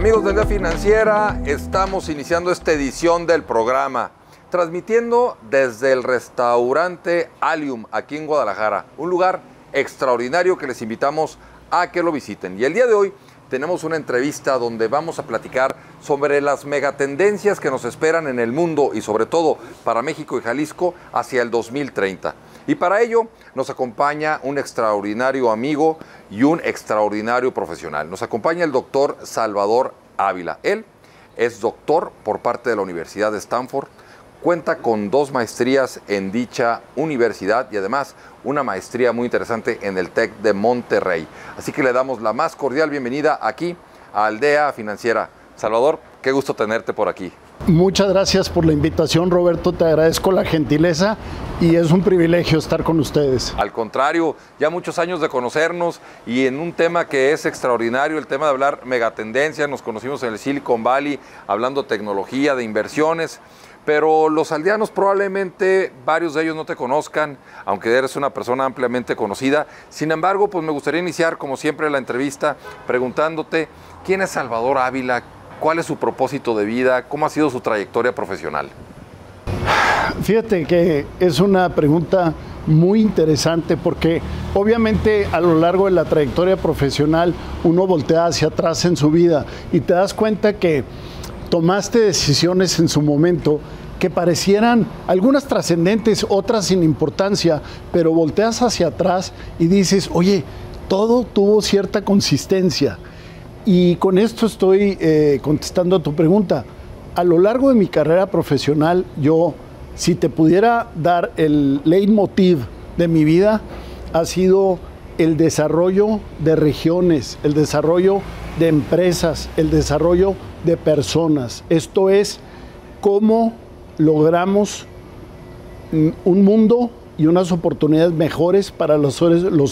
Amigos de Aldea Financiera, estamos iniciando esta edición del programa, transmitiendo desde el restaurante Alium, aquí en Guadalajara, un lugar extraordinario que les invitamos a que lo visiten. Y el día de hoy tenemos una entrevista donde vamos a platicar sobre las megatendencias que nos esperan en el mundo y sobre todo para México y Jalisco hacia el 2030. Y para ello nos acompaña un extraordinario amigo y un extraordinario profesional. Nos acompaña el doctor Salvador Ávila. Él es doctor por parte de la Universidad de Stanford, cuenta con 2 maestrías en dicha universidad y además una maestría muy interesante en el TEC de Monterrey. Así que le damos la más cordial bienvenida aquí a Aldea Financiera. Salvador, qué gusto tenerte por aquí. Muchas gracias por la invitación, Roberto, te agradezco la gentileza y es un privilegio estar con ustedes. Al contrario, ya muchos años de conocernos y en un tema que es extraordinario, el tema de hablar megatendencias. Nos conocimos en el Silicon Valley hablando de tecnología, de inversiones, pero los aldeanos probablemente varios de ellos no te conozcan, aunque eres una persona ampliamente conocida. Sin embargo, pues me gustaría iniciar como siempre la entrevista preguntándote ¿quién es Salvador Ávila? ¿Cuál es su propósito de vida? ¿Cómo ha sido su trayectoria profesional? Fíjate que es una pregunta muy interesante porque obviamente a lo largo de la trayectoria profesional uno voltea hacia atrás en su vida y te das cuenta que tomaste decisiones en su momento que parecieran algunas trascendentes, otras sin importancia, pero volteas hacia atrás y dices, oye, todo tuvo cierta consistencia. Y con esto estoy contestando a tu pregunta. A lo largo de mi carrera profesional, yo, si te pudiera dar el leitmotiv de mi vida, ha sido el desarrollo de regiones, el desarrollo de empresas, el desarrollo de personas. Esto es cómo logramos un mundo y unas oportunidades mejores para los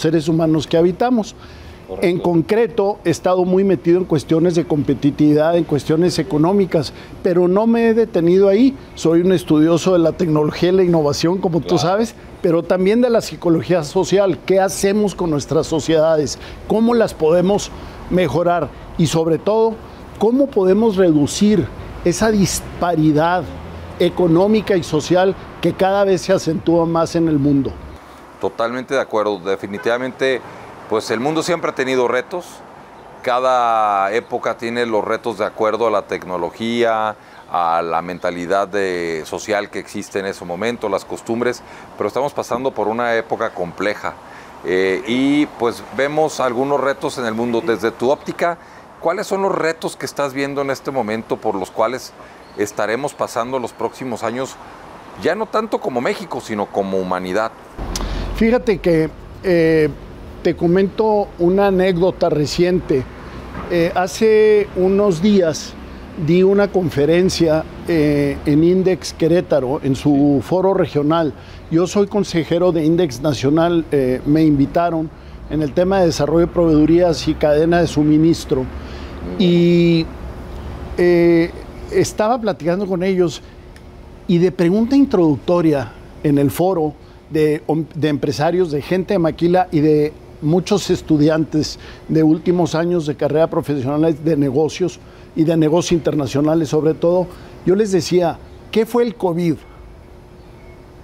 seres humanos que habitamos. Correcto. En concreto, he estado muy metido en cuestiones de competitividad, en cuestiones económicas, pero no me he detenido ahí. Soy un estudioso de la tecnología y la innovación, como tú sabes, pero también de la psicología social. ¿Qué hacemos con nuestras sociedades? ¿Cómo las podemos mejorar? Y sobre todo, ¿cómo podemos reducir esa disparidad económica y social que cada vez se acentúa más en el mundo? Totalmente de acuerdo. Definitivamente, pues el mundo siempre ha tenido retos. Cada época tiene los retos de acuerdo a la tecnología, a la mentalidad social que existe en ese momento, las costumbres, pero estamos pasando por una época compleja. Y pues vemos algunos retos en el mundo. Desde tu óptica, ¿cuáles son los retos que estás viendo en este momento por los cuales estaremos pasando los próximos años, ya no tanto como México, sino como humanidad? Fíjate que te comento una anécdota reciente. Hace unos días di una conferencia en Index Querétaro, en su foro regional. Yo soy consejero de Index Nacional, me invitaron en el tema de desarrollo de proveedurías y cadena de suministro. Y estaba platicando con ellos y de pregunta introductoria en el foro de empresarios, de gente de maquila y de muchos estudiantes de últimos años de carrera profesional de negocios y de negocios internacionales sobre todo, yo les decía, ¿qué fue el COVID?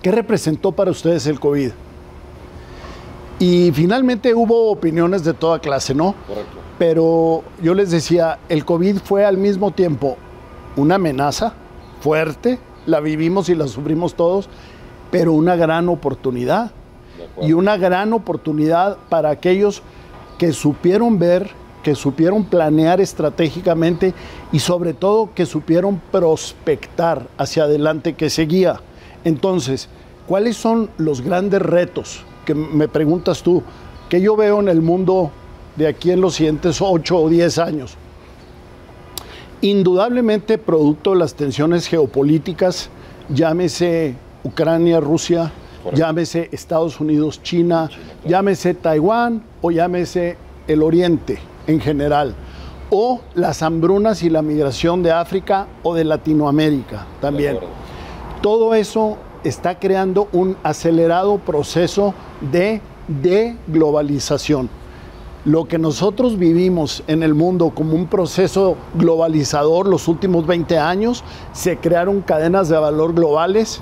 ¿Qué representó para ustedes el COVID? Y finalmente hubo opiniones de toda clase, ¿no? Correcto. Pero yo les decía, el COVID fue al mismo tiempo una amenaza fuerte, la vivimos y la sufrimos todos, pero una gran oportunidad. Y una gran oportunidad para aquellos que supieron ver, que supieron planear estratégicamente y sobre todo que supieron prospectar hacia adelante, que seguía. Entonces, ¿cuáles son los grandes retos que me preguntas tú, que yo veo en el mundo de aquí en los siguientes 8 o 10 años? Indudablemente producto de las tensiones geopolíticas, llámese Ucrania, Rusia, correcto, llámese Estados Unidos, China, claro, llámese Taiwán o llámese el Oriente en general, o las hambrunas y la migración de África o de Latinoamérica también. Todo eso está creando un acelerado proceso de globalización. lo que nosotros vivimos en el mundo como un proceso globalizador los últimos 20 años, se crearon cadenas de valor globales.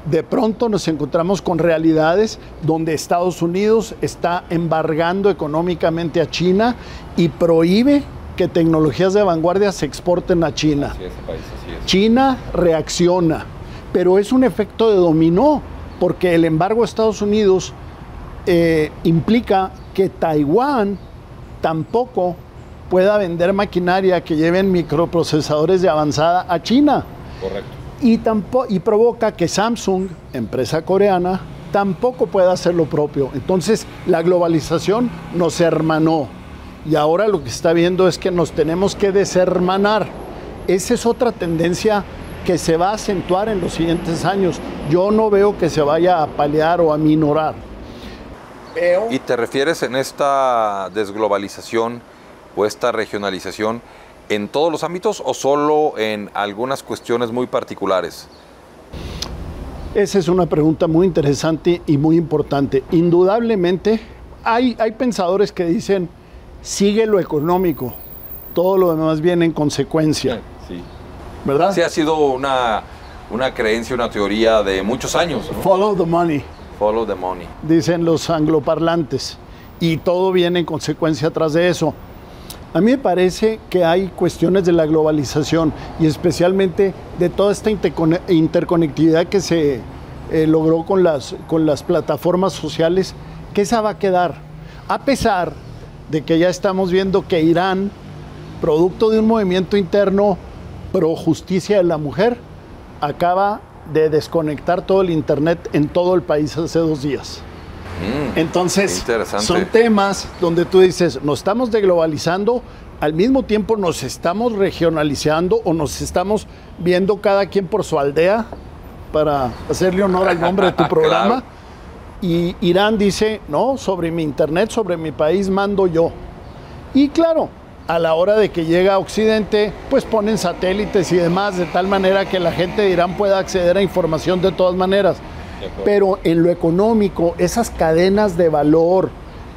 De pronto nos encontramos con realidades donde Estados Unidos está embargando económicamente a China y prohíbe que tecnologías de vanguardia se exporten a China. Así es, país, así es. China reacciona, pero es un efecto de dominó, porque el embargo a Estados Unidos implica que Taiwán tampoco pueda vender maquinaria que lleven microprocesadores de avanzada a China. Correcto. Y provoca que Samsung, empresa coreana, tampoco pueda hacer lo propio. Entonces, la globalización nos hermanó. Y ahora lo que está viendo es que nos tenemos que deshermanar. Esa es otra tendencia que se va a acentuar en los siguientes años. Yo no veo que se vaya a paliar o a minorar. ¿Y te refieres en esta desglobalización o esta regionalización en todos los ámbitos o solo en algunas cuestiones muy particulares? Esa es una pregunta muy interesante y muy importante. Indudablemente, hay pensadores que dicen, sigue lo económico, todo lo demás viene en consecuencia. Sí. ¿Verdad? Sí, ha sido una creencia, una teoría de muchos años, ¿no? Follow the money. Follow the money. Dicen los angloparlantes. Y todo viene en consecuencia tras de eso. A mí me parece que hay cuestiones de la globalización y especialmente de toda esta interconectividad que se logró con las plataformas sociales, que esa va a quedar. A pesar de que ya estamos viendo que Irán, producto de un movimiento interno pro justicia de la mujer, acaba de desconectar todo el internet en todo el país hace 2 días. Entonces, son temas donde tú dices, nos estamos deglobalizando, al mismo tiempo nos estamos regionalizando o nos estamos viendo cada quien por su aldea, para hacerle honor al nombre de tu programa. Claro. Y Irán dice, no, sobre mi internet, sobre mi país mando yo. Y claro, a la hora de que llega a Occidente, pues ponen satélites y demás, de tal manera que la gente de Irán pueda acceder a información de todas maneras. Pero en lo económico, esas cadenas de valor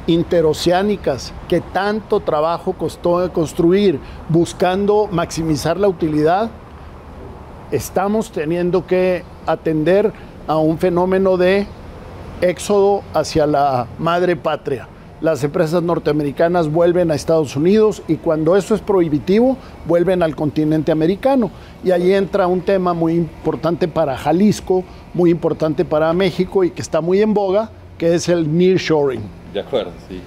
interoceánicas que tanto trabajo costó construir, buscando maximizar la utilidad, estamos teniendo que atender a un fenómeno de éxodo hacia la madre patria. Las empresas norteamericanas vuelven a Estados Unidos y cuando eso es prohibitivo, vuelven al continente americano. Y ahí entra un tema muy importante para Jalisco, muy importante para México y que está muy en boga, que es el nearshoring. De acuerdo, sí.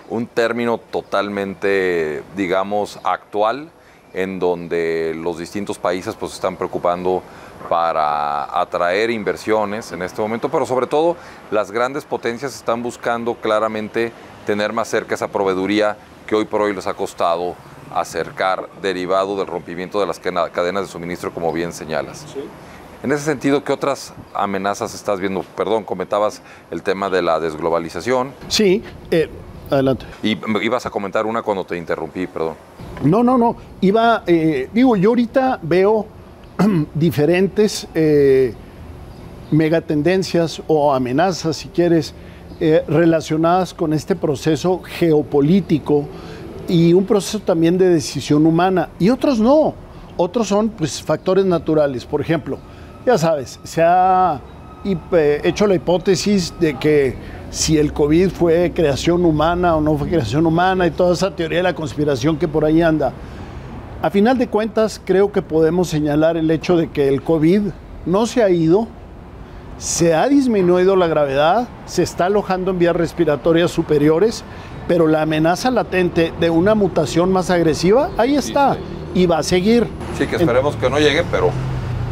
Un término totalmente, digamos, actual, en donde los distintos países pues están preocupando para atraer inversiones en este momento, pero sobre todo las grandes potencias están buscando claramente tener más cerca esa proveeduría que hoy por hoy les ha costado acercar, derivado del rompimiento de las cadenas de suministro, como bien señalas. Sí. En ese sentido, ¿qué otras amenazas estás viendo? Perdón, comentabas el tema de la desglobalización. Sí, adelante. Y ibas a comentar una cuando te interrumpí, perdón. No. Yo ahorita veo diferentes megatendencias o amenazas, si quieres, relacionadas con este proceso geopolítico y un proceso también de decisión humana. Y otros no. Otros son pues factores naturales. Por ejemplo, ya sabes, se ha hecho la hipótesis de que si el COVID fue creación humana o no fue creación humana y toda esa teoría de la conspiración que por ahí anda. A final de cuentas, creo que podemos señalar el hecho de que el COVID no se ha ido, se ha disminuido la gravedad, se está alojando en vías respiratorias superiores, pero la amenaza latente de una mutación más agresiva, ahí está, y va a seguir. Sí, que esperemos que no llegue, pero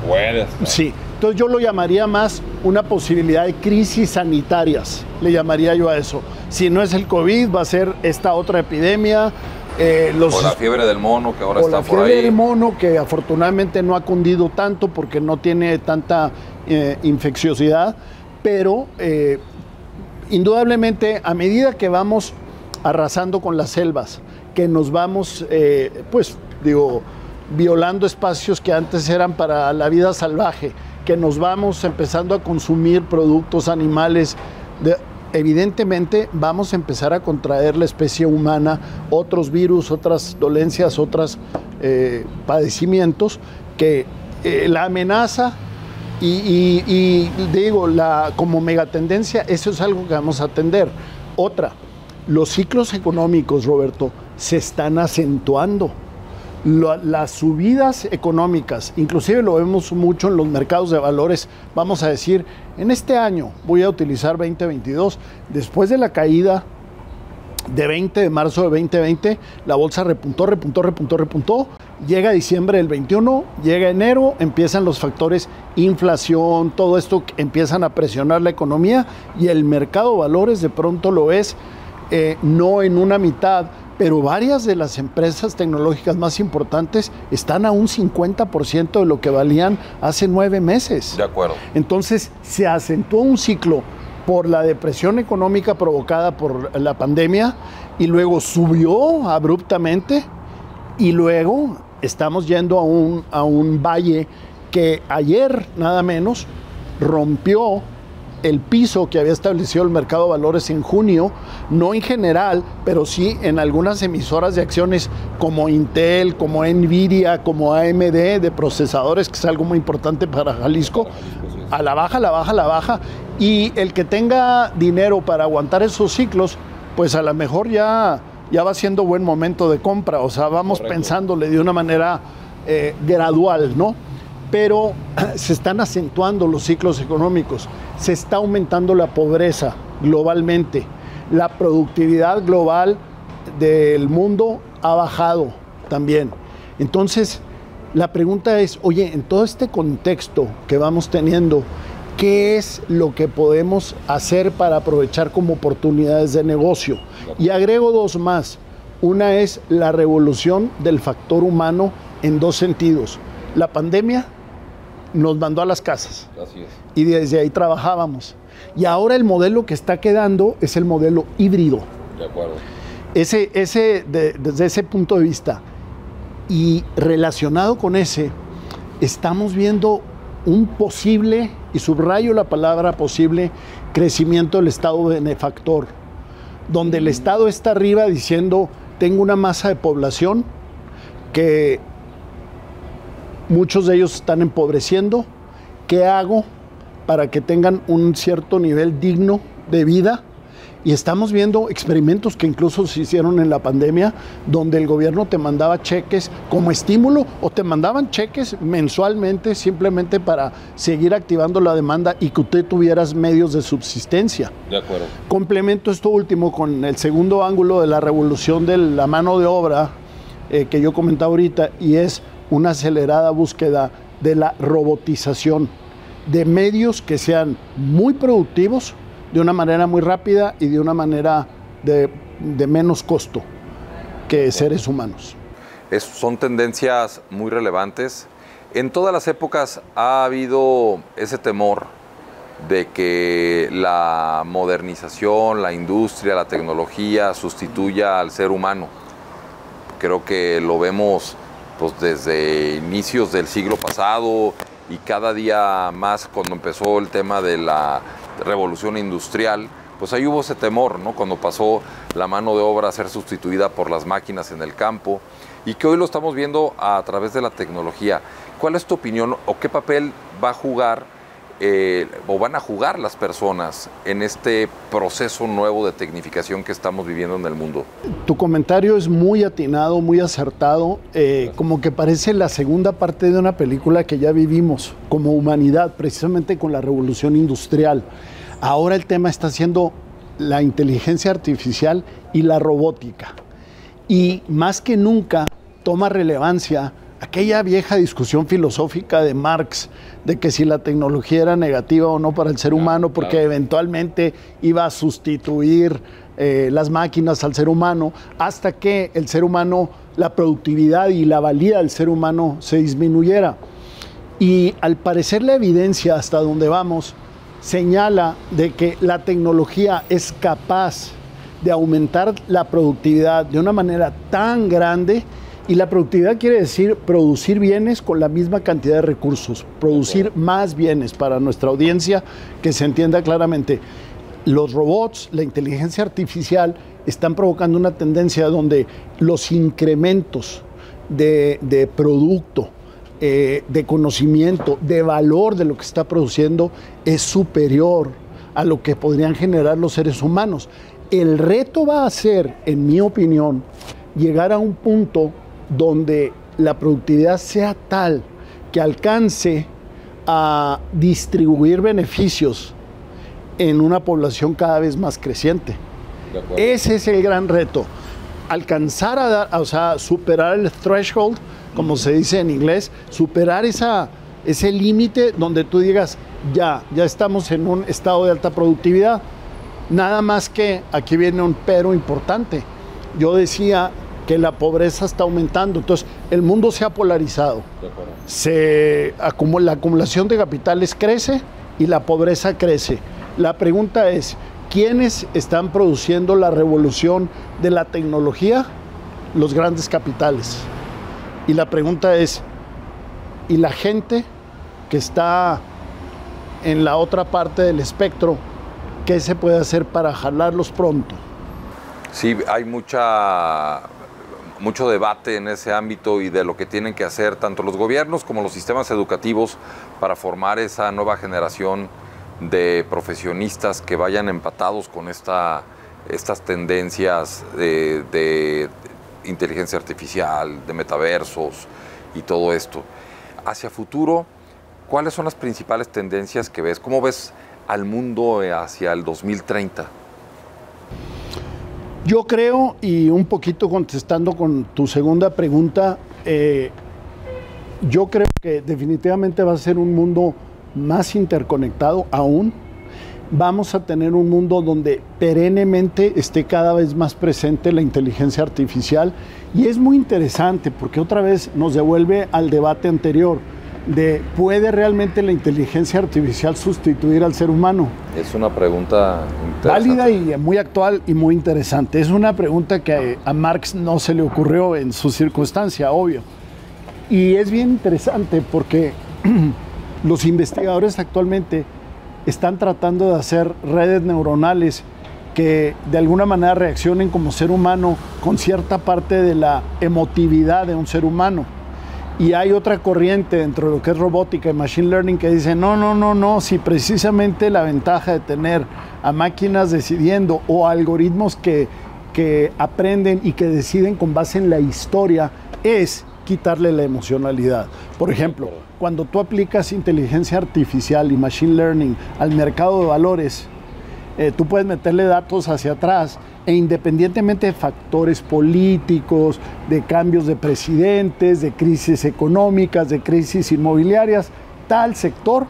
puede estar. Sí, entonces yo lo llamaría más una posibilidad de crisis sanitarias, le llamaría yo a eso. Si no es el COVID, va a ser esta otra epidemia. O la fiebre del mono, que ahora está por ahí. O la fiebre del mono, que afortunadamente no ha cundido tanto porque no tiene tanta infecciosidad, pero indudablemente a medida que vamos arrasando con las selvas, que nos vamos, violando espacios que antes eran para la vida salvaje, que nos vamos empezando a consumir productos animales evidentemente vamos a empezar a contraer la especie humana otros virus, otras dolencias, otros padecimientos que la amenaza y digo, como megatendencia, eso es algo que vamos a atender. Otra, los ciclos económicos, Roberto, se están acentuando. Las subidas económicas, inclusive lo vemos mucho en los mercados de valores, vamos a decir, en este año, voy a utilizar 2022, después de la caída de 20 de marzo de 2020, la bolsa repuntó, llega diciembre del 21, llega enero, empiezan los factores inflación, todo esto empiezan a presionar la economía y el mercado de valores de pronto lo ves, no en una mitad, pero varias de las empresas tecnológicas más importantes están a un 50% de lo que valían hace 9 meses. De acuerdo. Entonces se acentuó un ciclo por la depresión económica provocada por la pandemia y luego subió abruptamente y luego estamos yendo a un valle que ayer nada menos rompió el piso que había establecido el mercado de valores en junio, no en general, pero sí en algunas emisoras de acciones como Intel, como Nvidia, como AMD, de procesadores, que es algo muy importante para Jalisco, a la baja, y el que tenga dinero para aguantar esos ciclos, pues a lo mejor ya va siendo buen momento de compra, o sea, vamos pensándole de una manera gradual, ¿no? Pero se están acentuando los ciclos económicos, se está aumentando la pobreza globalmente, la productividad global del mundo ha bajado también. Entonces, la pregunta es, oye, en todo este contexto que vamos teniendo, ¿qué es lo que podemos hacer para aprovechar como oportunidades de negocio? Y agrego 2 más. Una es la revolución del factor humano en 2 sentidos. La pandemia nos mandó a las casas. Así es. Y desde ahí trabajábamos. Y ahora el modelo que está quedando es el modelo híbrido. De acuerdo. Desde ese punto de vista. Y relacionado con ese, estamos viendo un posible, y subrayo la palabra posible, crecimiento del Estado benefactor, donde el Estado está arriba diciendo, tengo una masa de población que muchos de ellos están empobreciendo. ¿Qué hago para que tengan un cierto nivel digno de vida? Y estamos viendo experimentos que incluso se hicieron en la pandemia, donde el gobierno te mandaba cheques como estímulo o te mandaban cheques mensualmente simplemente para seguir activando la demanda y que usted tuvieras medios de subsistencia. De acuerdo. Complemento esto último con el segundo ángulo de la revolución de la mano de obra que yo comentaba ahorita, y es una acelerada búsqueda de la robotización, de medios que sean muy productivos, de una manera muy rápida y de una manera de menos costo que seres humanos. Son tendencias muy relevantes. En todas las épocas ha habido ese temor de que la modernización, la industria, la tecnología sustituya al ser humano. Creo que lo vemos pues desde inicios del siglo pasado y cada día más cuando empezó el tema de la revolución industrial, pues ahí hubo ese temor, ¿no? Cuando pasó la mano de obra a ser sustituida por las máquinas en el campo y que hoy lo estamos viendo a través de la tecnología. ¿Cuál es tu opinión o qué papel va a jugar o van a jugar las personas en este proceso nuevo de tecnificación que estamos viviendo en el mundo? Tu comentario es muy atinado, muy acertado, como que parece la segunda parte de una película que ya vivimos como humanidad, precisamente con la revolución industrial. Ahora el tema está siendo la inteligencia artificial y la robótica. Y más que nunca toma relevancia aquella vieja discusión filosófica de Marx de que si la tecnología era negativa o no para el ser humano, porque eventualmente iba a sustituir las máquinas al ser humano, hasta que el ser humano, la productividad y la valía del ser humano se disminuyera. Y al parecer la evidencia hasta donde vamos señala de que la tecnología es capaz de aumentar la productividad de una manera tan grande. Y la productividad quiere decir producir bienes con la misma cantidad de recursos, producir más bienes para nuestra audiencia, que se entienda claramente. los robots, la inteligencia artificial están provocando una tendencia donde los incrementos de producto, de conocimiento, de valor de lo que está produciendo es superior a lo que podrían generar los seres humanos. El reto va a ser, en mi opinión, llegar a un punto donde la productividad sea tal que alcance a distribuir beneficios en una población cada vez más creciente. Ese es el gran reto. Alcanzar a dar, o sea, superar el threshold, como se dice en inglés, superar ese límite donde tú digas, ya estamos en un estado de alta productividad. Nada más que aquí viene un pero importante. Yo decía que la pobreza está aumentando, entonces el mundo se ha polarizado. La acumulación de capitales crece y la pobreza crece. La pregunta es, ¿quiénes están produciendo la revolución de la tecnología? Los grandes capitales. Y la pregunta es, ¿y la gente que está en la otra parte del espectro, qué se puede hacer para jalarlos pronto? Sí, hay mucho debate en ese ámbito y de lo que tienen que hacer tanto los gobiernos como los sistemas educativos para formar esa nueva generación de profesionistas que vayan empatados con estas tendencias de inteligencia artificial, de metaversos y todo esto. Hacia futuro, ¿cuáles son las principales tendencias que ves? ¿Cómo ves al mundo hacia el 2030? Yo creo, y un poquito contestando con tu segunda pregunta, yo creo que definitivamente va a ser un mundo más interconectado aún. Vamos a tener un mundo donde perennemente esté cada vez más presente la inteligencia artificial, y es muy interesante porque otra vez nos devuelve al debate anterior de ¿puede realmente la inteligencia artificial sustituir al ser humano? Es una pregunta válida y muy actual y muy interesante. Es una pregunta que a Marx no se le ocurrió en su circunstancia, obvio. Y es bien interesante porque los investigadores actualmente están tratando de hacer redes neuronales que de alguna manera reaccionen como ser humano con cierta parte de la emotividad de un ser humano. Y hay otra corriente dentro de lo que es robótica y machine learning que dice, no, si precisamente la ventaja de tener a máquinas decidiendo o algoritmos que aprenden y que deciden con base en la historia es quitarle la emocionalidad. Por ejemplo, cuando tú aplicas inteligencia artificial y machine learning al mercado de valores, tú puedes meterle datos hacia atrás e independientemente de factores políticos, de cambios de presidentes, de crisis económicas, de crisis inmobiliarias, tal sector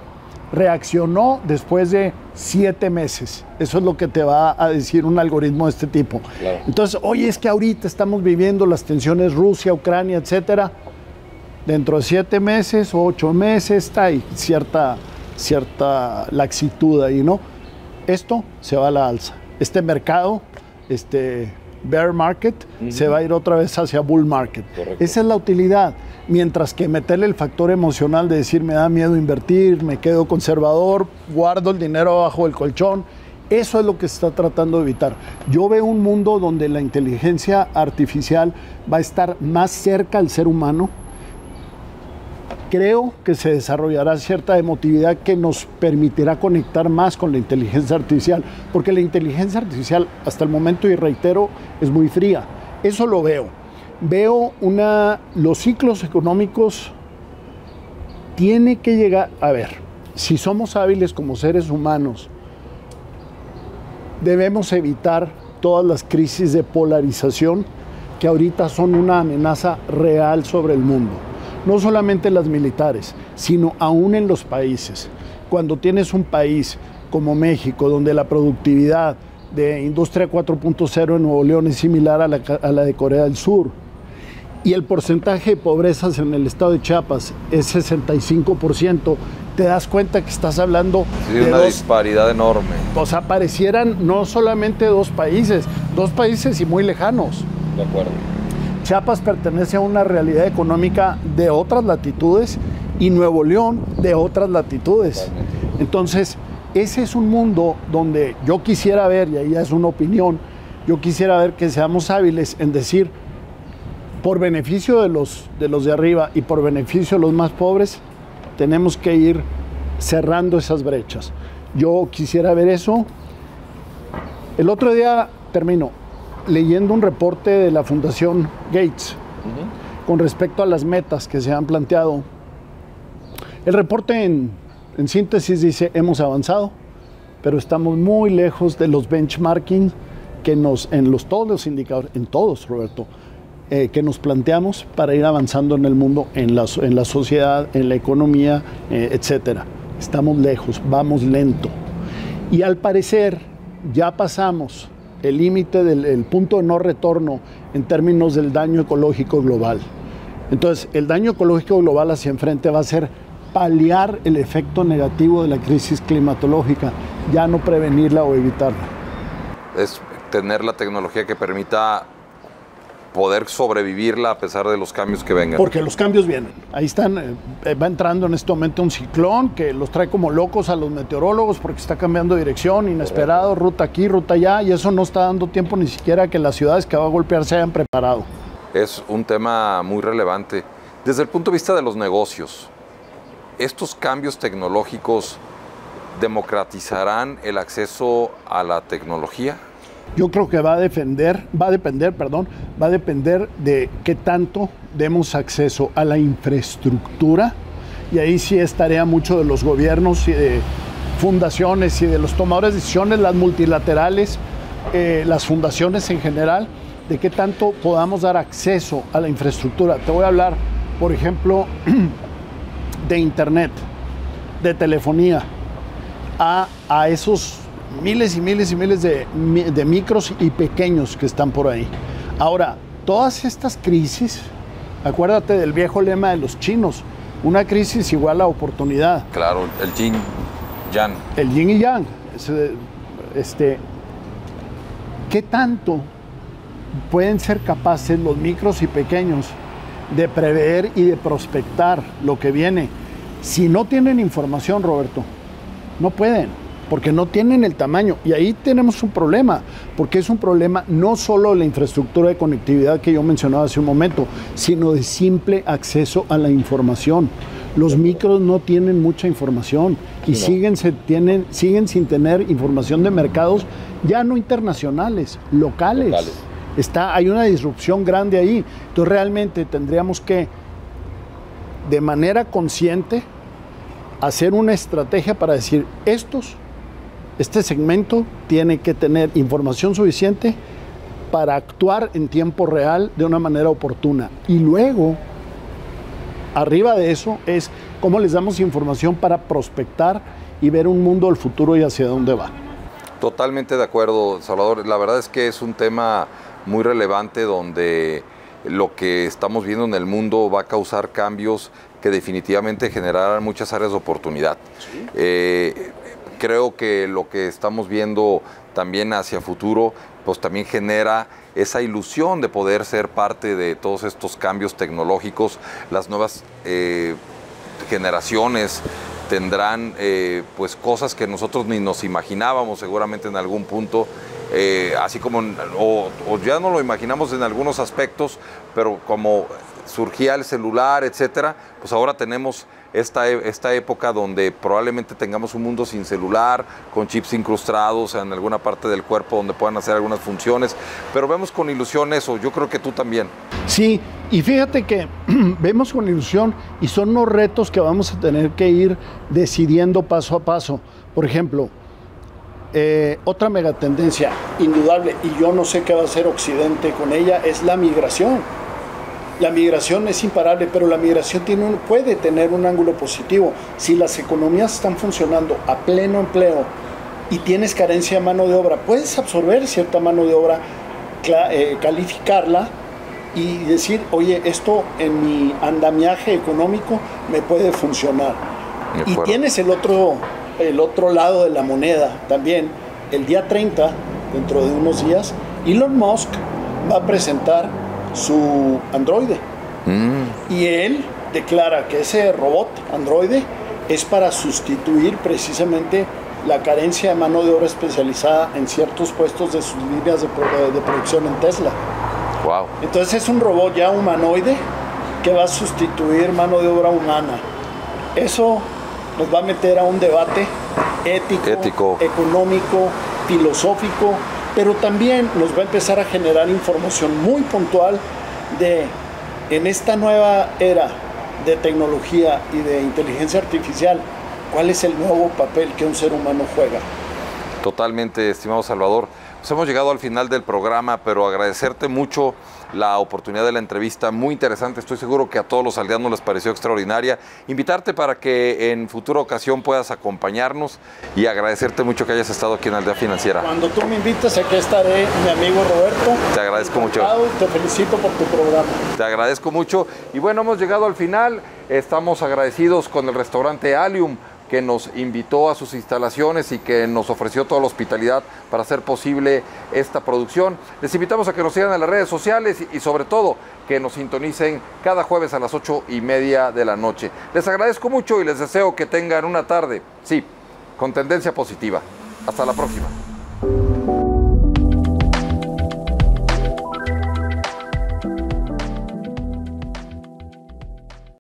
reaccionó después de 7 meses. Eso es lo que te va a decir un algoritmo de este tipo. Claro. Entonces, oye, es que ahorita estamos viviendo las tensiones Rusia, Ucrania, etcétera. Dentro de 7 meses o 8 meses está ahí cierta laxitud ahí, ¿no? Esto se va a la alza. Este mercado, bear market, se va a ir otra vez hacia bull market. Correcto. Esa es la utilidad. Mientras que meterle el factor emocional de decir me da miedo invertir, me quedo conservador, guardo el dinero abajo del colchón, eso es lo que se está tratando de evitar. Yo veo un mundo donde la inteligencia artificial va a estar más cerca al ser humano. Creo que se desarrollará cierta emotividad que nos permitirá conectar más con la inteligencia artificial, porque la inteligencia artificial hasta el momento, y reitero, es muy fría. Eso lo veo. Veo los ciclos económicos tiene que llegar, a ver, si somos hábiles como seres humanos, debemos evitar todas las crisis de polarización que ahorita son una amenaza real sobre el mundo. No solamente las militares, sino aún en los países. Cuando tienes un país como México, donde la productividad de Industria 4.0 en Nuevo León es similar a la de Corea del Sur, y el porcentaje de pobrezas en el estado de Chiapas es 65%, te das cuenta que estás hablando de una disparidad enorme. O sea, parecieran no solamente dos países y muy lejanos. De acuerdo. Chiapas pertenece a una realidad económica de otras latitudes y Nuevo León de otras latitudes. Totalmente. Entonces, ese es un mundo donde yo quisiera ver, y ahí ya es una opinión, yo quisiera ver que seamos hábiles en decir, por beneficio de los de arriba y por beneficio de los más pobres, tenemos que ir cerrando esas brechas. Yo quisiera ver eso. El otro día, termino, leyendo un reporte de la Fundación Gates con respecto a las metas que se han planteado. El reporte en síntesis dice, hemos avanzado, pero estamos muy lejos de los benchmarking que todos los indicadores, en todos, Roberto, que nos planteamos para ir avanzando en el mundo, en la sociedad, en la economía, etcétera. Estamos lejos, vamos lento. Y al parecer ya pasamos el límite del punto de no retorno en términos del daño ecológico global. Entonces, el daño ecológico global hacia enfrente va a ser paliar el efecto negativo de la crisis climatológica, ya no prevenirla o evitarla. Es tener la tecnología que permita poder sobrevivirla a pesar de los cambios que vengan. Porque los cambios vienen. Ahí están, va entrando en este momento un ciclón que los trae como locos a los meteorólogos porque está cambiando dirección, inesperado, ruta aquí, ruta allá, y eso no está dando tiempo ni siquiera que las ciudades que va a golpear se hayan preparado. Es un tema muy relevante. Desde el punto de vista de los negocios, ¿estos cambios tecnológicos democratizarán el acceso a la tecnología? Yo creo que va a depender de qué tanto demos acceso a la infraestructura, y ahí sí es tarea mucho de los gobiernos y de fundaciones y de los tomadores de decisiones, las multilaterales, las fundaciones en general, de qué tanto podamos dar acceso a la infraestructura. Te voy a hablar, por ejemplo, de internet, de telefonía, a esos miles y miles y miles de micros y pequeños que están por ahí. Ahora, todas estas crisis, acuérdate del viejo lema de los chinos, una crisis igual a oportunidad. Claro, el yin yang. El yin y yang. ¿Qué tanto pueden ser capaces los micros y pequeños de prever y de prospectar lo que viene? Si no tienen información, Roberto, no pueden, porque no tienen el tamaño. Y ahí tenemos un problema, porque es un problema no solo de la infraestructura de conectividad que yo mencionaba hace un momento, sino de simple acceso a la información. Los micros no tienen mucha información y siguen sin tener información de mercados ya no internacionales, locales. Hay una disrupción grande ahí. Entonces realmente tendríamos que, de manera consciente, hacer una estrategia para decir, este segmento tiene que tener información suficiente para actuar en tiempo real de una manera oportuna. Y luego, arriba de eso, es cómo les damos información para prospectar y ver un mundo del futuro y hacia dónde va. Totalmente de acuerdo, Salvador. La verdad es que es un tema muy relevante donde lo que estamos viendo en el mundo va a causar cambios que definitivamente generarán muchas áreas de oportunidad. ¿Sí? Creo que lo que estamos viendo también hacia futuro, pues también genera esa ilusión de poder ser parte de todos estos cambios tecnológicos. Las nuevas generaciones tendrán pues cosas que nosotros ni nos imaginábamos seguramente en algún punto, así como, o ya no lo imaginamos en algunos aspectos, pero como surgía el celular, etcétera, pues ahora tenemos esta época donde probablemente tengamos un mundo sin celular, con chips incrustados en alguna parte del cuerpo donde puedan hacer algunas funciones, pero vemos con ilusión eso, yo creo que tú también. Sí, y fíjate que vemos con ilusión y son los retos que vamos a tener que ir decidiendo paso a paso. Por ejemplo, otra megatendencia indudable, y yo no sé qué va a hacer Occidente con ella, es la migración. La migración es imparable, pero la migración puede tener un ángulo positivo. Si las economías están funcionando a pleno empleo y tienes carencia de mano de obra, puedes absorber cierta mano de obra, calificarla y decir, oye, esto en mi andamiaje económico me puede funcionar. Y tienes el otro lado de la moneda también. El día 30, dentro de unos días, Elon Musk va a presentar su androide. Y él declara que ese robot androide es para sustituir precisamente la carencia de mano de obra especializada en ciertos puestos de sus líneas de producción en Tesla. Wow. Entonces es un robot ya humanoide que va a sustituir mano de obra humana. Eso nos va a meter a un debate ético, económico, filosófico, pero también nos va a empezar a generar información muy puntual de, en esta nueva era de tecnología y de inteligencia artificial, ¿cuál es el nuevo papel que un ser humano juega? Totalmente, estimado Salvador. Pues hemos llegado al final del programa, pero agradecerte mucho la oportunidad de la entrevista, muy interesante. Estoy seguro que a todos los aldeanos les pareció extraordinaria. Invitarte para que en futura ocasión puedas acompañarnos y agradecerte mucho que hayas estado aquí en Aldea Financiera. Cuando tú me invites, aquí estaré, mi amigo Roberto. Te agradezco mucho. Te felicito por tu programa. Te agradezco mucho. Y bueno, hemos llegado al final. Estamos agradecidos con el restaurante Alium, que nos invitó a sus instalaciones y que nos ofreció toda la hospitalidad para hacer posible esta producción. Les invitamos a que nos sigan en las redes sociales y sobre todo que nos sintonicen cada jueves a las 8:30 de la noche. Les agradezco mucho y les deseo que tengan una tarde, sí, con tendencia positiva. Hasta la próxima.